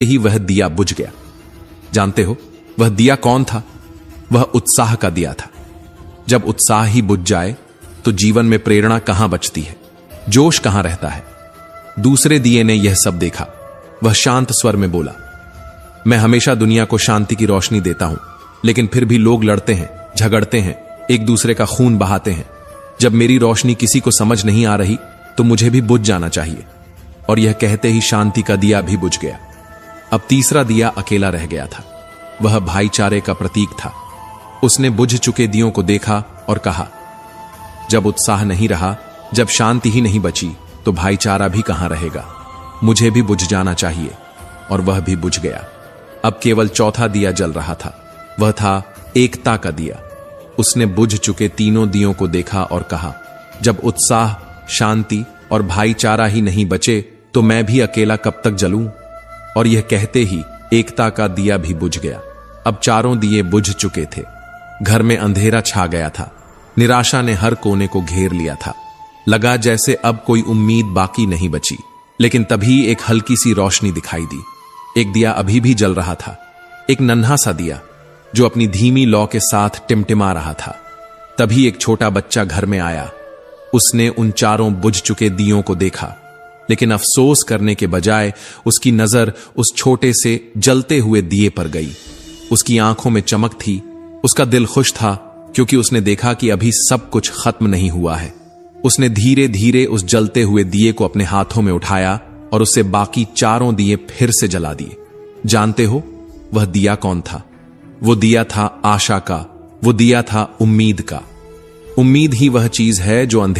ही वह दिया बुझ गया। जानते हो वह दिया कौन था? वह उत्साह का दिया था। जब उत्साह ही बुझ जाए तो जीवन में प्रेरणा कहां बचती है, जोश कहां रहता है। दूसरे दिए ने यह सब देखा। वह शांत स्वर में बोला, मैं हमेशा दुनिया को शांति की रोशनी देता हूं, लेकिन फिर भी लोग लड़ते हैं, झगड़ते हैं, एक दूसरे का खून बहाते हैं। जब मेरी रोशनी किसी को समझ नहीं आ रही तो मुझे भी बुझ जाना चाहिए। और यह कहते ही शांति का दिया भी बुझ गया। अब तीसरा दिया अकेला रह गया था। वह भाईचारे का प्रतीक था। उसने बुझ चुके दियों को देखा और कहा, जब उत्साह नहीं रहा, जब शांति ही नहीं बची, तो भाईचारा भी कहां रहेगा। मुझे भी बुझ जाना चाहिए। और वह भी बुझ गया। अब केवल चौथा दिया जल रहा था। वह था एकता का दिया। उसने बुझ चुके तीनों दियों को देखा और कहा, जब उत्साह, शांति और भाईचारा ही नहीं बचे तो मैं भी अकेला कब तक जलूं। और यह कहते ही एकता का दिया भी बुझ गया। अब चारों दिए बुझ चुके थे। घर में अंधेरा छा गया था। निराशा ने हर कोने को घेर लिया था। लगा जैसे अब कोई उम्मीद बाकी नहीं बची। लेकिन तभी एक हल्की सी रोशनी दिखाई दी। एक दिया अभी भी जल रहा था, एक नन्हा सा दिया जो अपनी धीमी लौ के साथ टिमटिमा रहा था। तभी एक छोटा बच्चा घर में आया। उसने उन चारों बुझ चुके दियों को देखा, लेकिन अफसोस करने के बजाय उसकी नजर उस छोटे से जलते हुए दिए पर गई। उसकी आंखों में चमक थी। उसका दिल खुश था, क्योंकि उसने देखा कि अभी सब कुछ खत्म नहीं हुआ है। उसने धीरे धीरे उस जलते हुए दिए को अपने हाथों में उठाया और उससे बाकी चारों दिए फिर से जला दिए। जानते हो वह दिया कौन था? वो दिया था आशा का। वो दिया था उम्मीद का। उम्मीद ही वह चीज है जो अंधेरे